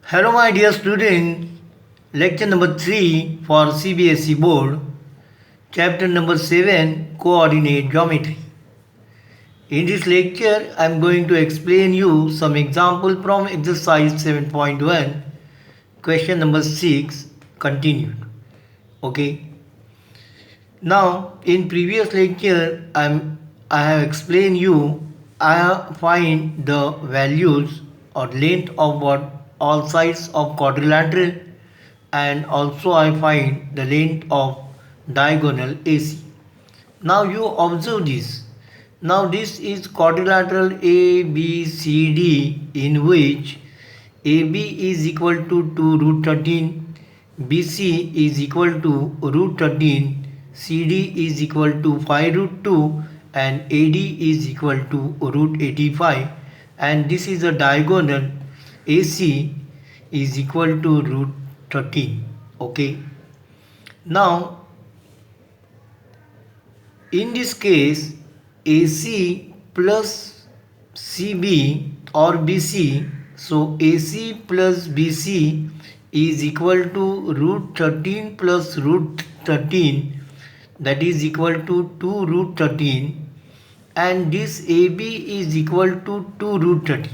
Hello, my dear student. Lecture number 3 for CBSE Board. Chapter number 7 Coordinate Geometry. In this lecture, I am going to explain you some example from exercise 7.1, question number 6, continued. Okay. Now, in previous lecture, I have explained you. I have find the values or length of what all sides of quadrilateral, and also I find the length of diagonal AC. Now you observe this. Now this is quadrilateral ABCD, in which AB is equal to 2 root 13, BC is equal to root 13, CD is equal to 5 root 2, and AD is equal to root 85, and this is a diagonal AC is equal to root 13. Okay. Now in this case, AC plus CB or BC, so AC plus BC is equal to root 13 plus root 13, that is equal to 2 root 13, and this AB is equal to 2 root 13.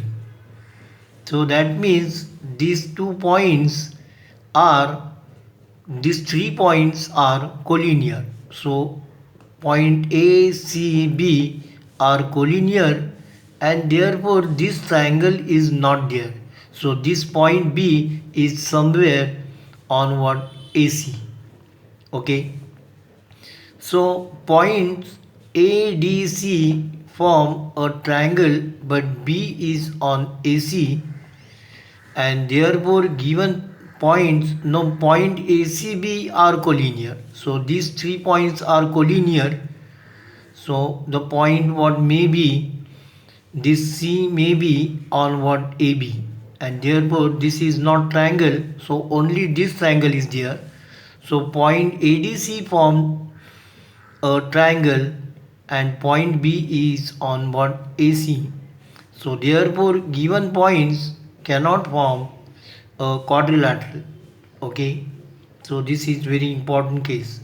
So that means these 2 points are, these 3 points are collinear. So point A, C, B are collinear, and therefore this triangle is not there. So this point B is somewhere on what AC. Okay. So points A, D, C form a triangle, but B is on AC, and therefore given points, no, point ACB are collinear. So these 3 points are collinear. So the point what may be, this C may be on what AB, and therefore this is not triangle, so only this triangle is there. So point ADC form a triangle, and point B is on what AC. So therefore given points cannot form a quadrilateral. Okay, so this is very important case.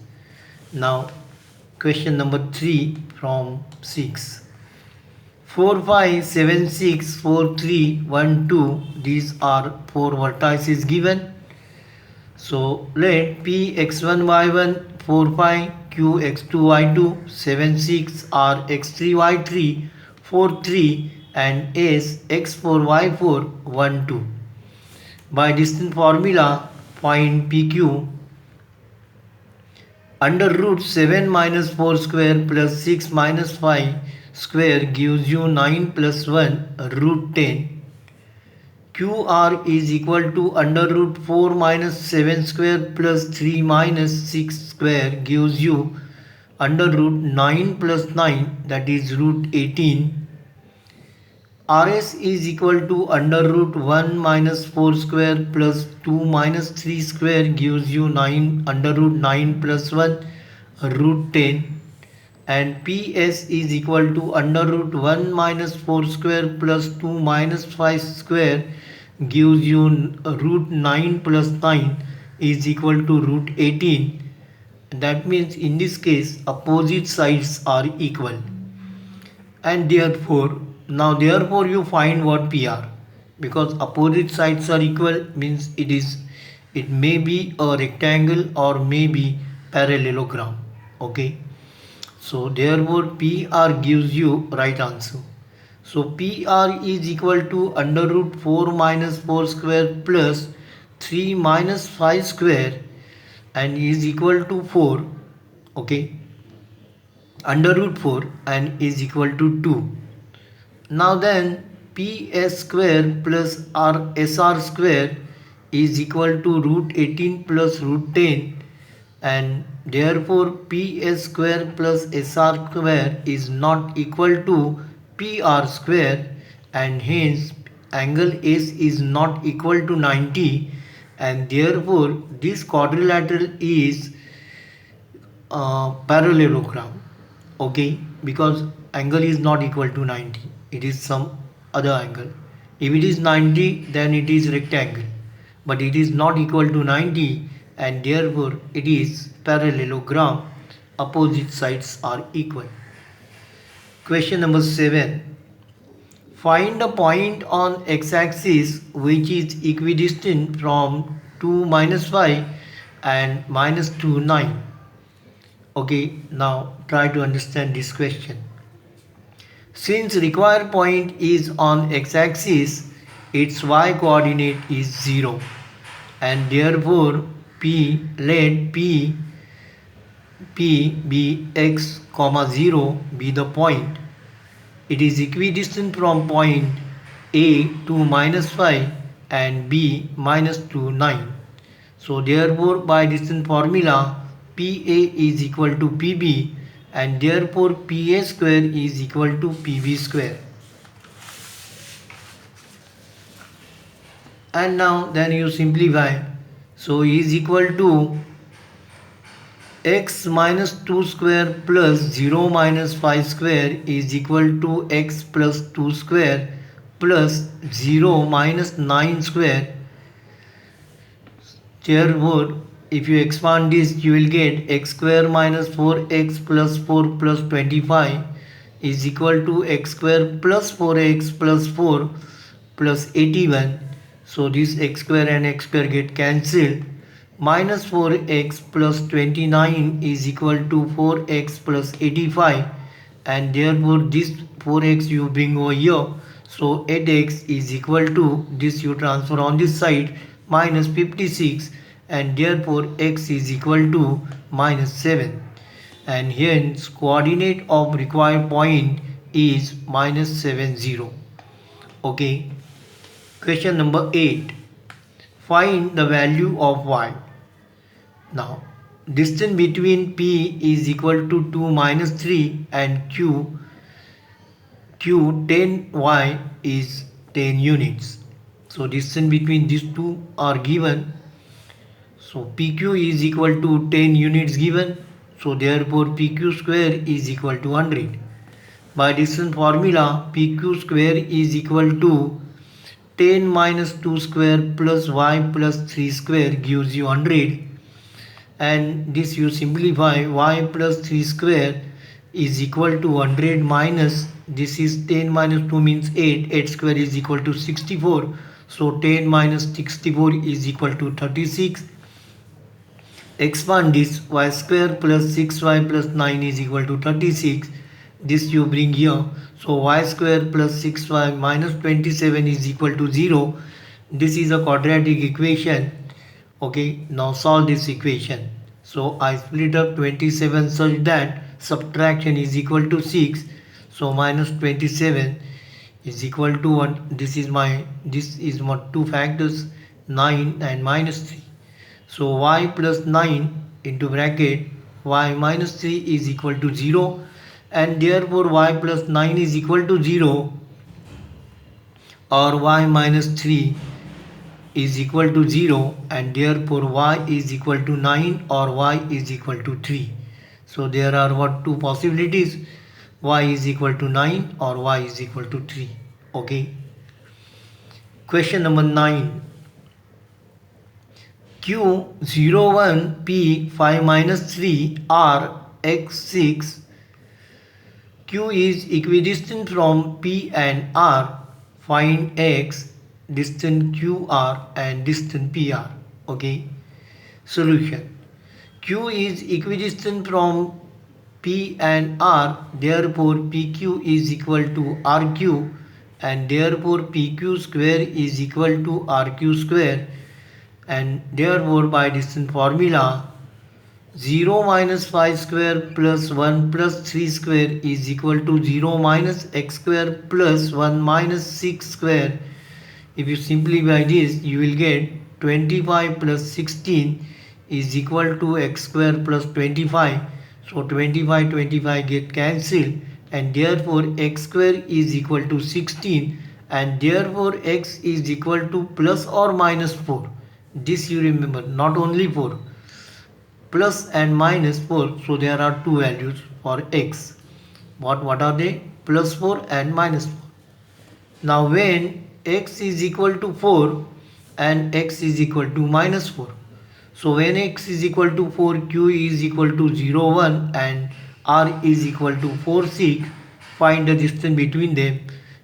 Now question number 3 from 6. 4, 5, 7, 6, 4, 3, 1, 2. These are 4 vertices given. So let P x1 y1 4 5 Q x2 y2 7 6 R x3 y3 4 3 and S x4 y4 1 2. By distance formula, find PQ. Under root 7 minus 4 square plus 6 minus 5 square gives you 9 plus 1 root 10. QR is equal to under root 4 minus 7 square plus 3 minus 6 square gives you under root 9 plus 9, that is root 18. RS is equal to under root 1 minus 4 square plus 2 minus 3 square gives you 9 under root 9 plus 1 root 10. And PS is equal to under root 1 minus 4 square plus 2 minus 5 square gives you root 9 plus 9 is equal to root 18. That means in this case opposite sides are equal, and therefore you find what PR, because opposite sides are equal means it may be a rectangle or may be parallelogram. Okay, so therefore PR gives you right answer. So PR is equal to under root 4 minus 4 square plus 3 minus 5 square and is equal to 4. Okay, under root 4 and is equal to 2. Now then PS square plus SR square is equal to root 18 plus root 10, and therefore PS square plus SR square is not equal to PR square, and hence angle S is not equal to 90, and therefore this quadrilateral is parallelogram. Okay, because angle is not equal to 90, it is some other angle. If it is 90, then it is rectangle. but it is not equal to 90, and therefore it is parallelogram. Opposite sides are equal. Question number 7. Find a point on x-axis which is equidistant from 2 minus 5 and minus 2 9. Okay, now try to understand this question. Since required point is on x-axis, its y-coordinate is 0, and therefore let P be x, 0 be the point. It is equidistant from point A to minus 5 and B minus 2 9. So therefore by distance formula PA is equal to PB, and therefore PA square is equal to PB square. And now then you simplify. So is equal to x minus 2 square plus 0 minus 5 square is equal to x plus 2 square plus 0 minus 9 square. Therefore, if you expand this, you will get x square minus 4x plus 4 plus 25 is equal to x square plus 4x plus 4 plus 81. So this x square and x square get cancelled. Minus 4x plus 29 is equal to 4x plus 85, and therefore this 4x you bring over here. So 8x is equal to this, you transfer on this side, minus 56, and therefore x is equal to minus 7, and hence coordinate of required point is minus 70. Okay. Question number 8. Find the value of y. Now, distance between P is equal to 2 minus 3 and Q 10y is 10 units. So, distance between these two are given. So, PQ is equal to 10 units given. So, therefore, PQ square is equal to 100. By distance formula, PQ square is equal to 10 minus 2 square plus y plus 3 square gives you 100, and this you simplify. Y plus 3 square is equal to 100 minus, this is 10 minus 2 means 8 square is equal to 64. So 10 minus 64 is equal to 36. Expand this, y square plus 6y plus 9 is equal to 36. This you bring here. So y square plus 6y minus 27 is equal to 0. This is a quadratic equation. Okay, now solve this equation. So I split up 27 such that subtraction is equal to 6. So minus 27 is equal to 1. This is my two factors, 9 and minus 3. So y plus 9 into bracket y minus 3 is equal to 0, and therefore y plus 9 is equal to 0, or y minus 3 is equal to 0, and therefore y is equal to 9 or y is equal to 3. So there are what two possibilities, y is equal to 9 or y is equal to 3. Okay. Question number 9. Q01 P 5 minus 3 R x 6. Q is equidistant from P and R. Find x, distance QR and distance PR. Okay. Solution. Q is equidistant from P and R, therefore PQ is equal to RQ, and therefore PQ square is equal to RQ square, and therefore by distance formula 0 minus 5 square plus 1 plus 3 square is equal to 0 minus x square plus 1 minus 6 square. If you simplify this, you will get 25 plus 16 is equal to x square plus 25. So 25 get cancelled, and therefore x square is equal to 16, and therefore x is equal to plus or minus 4. This you remember, not only 4, plus and minus 4. So there are two values for x. What are they? Plus 4 and minus 4. Now when x is equal to 4, and x is equal to minus 4. So when x is equal to 4, q is equal to 0, 1 and r is equal to 4, 6. Find the distance between them.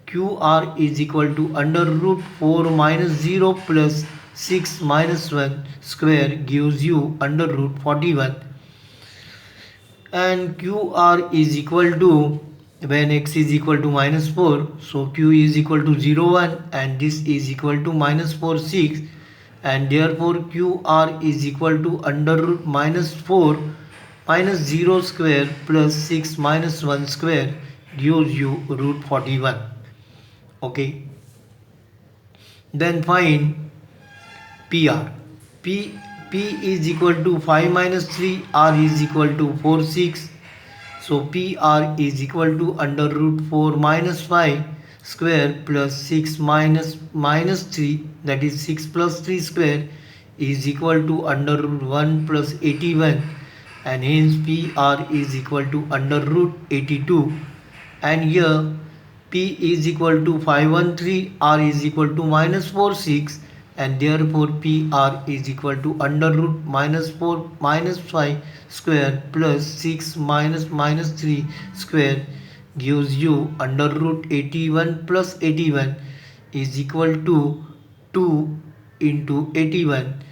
Qr is equal to under root 4 minus 0 plus 6 minus 1 square gives you under root 41. And qr is equal to, when x is equal to minus 4, so q is equal to 0, 1 and this is equal to minus 4, 6, and therefore qr is equal to under root minus 4 minus 0 square plus 6 minus 1 square gives you root 41. Okay, then find PR. P is equal to 5 minus 3, R is equal to 4, 6. So PR is equal to under root 4 minus 5 square plus 6 minus 3, that is 6 plus 3 square is equal to under root 1 plus 81, and hence PR is equal to under root 82. And here P is equal to 513, R is equal to minus 4, 6, and therefore PR is equal to under root minus 4 minus 5 square plus 6 minus 3 square gives you under root 81 plus 81 is equal to 2 into 81,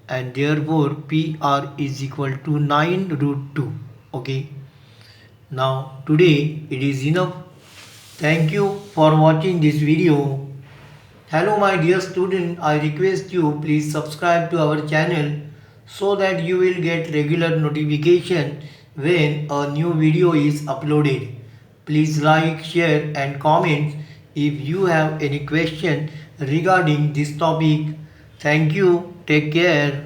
and therefore PR is equal to 9 root 2. Okay, now today it is enough. Thank you for watching this video. Hello my dear student, I request you please subscribe to our channel so that you will get regular notification when a new video is uploaded. Please like, share and comment if you have any question regarding this topic. Thank you. Take care.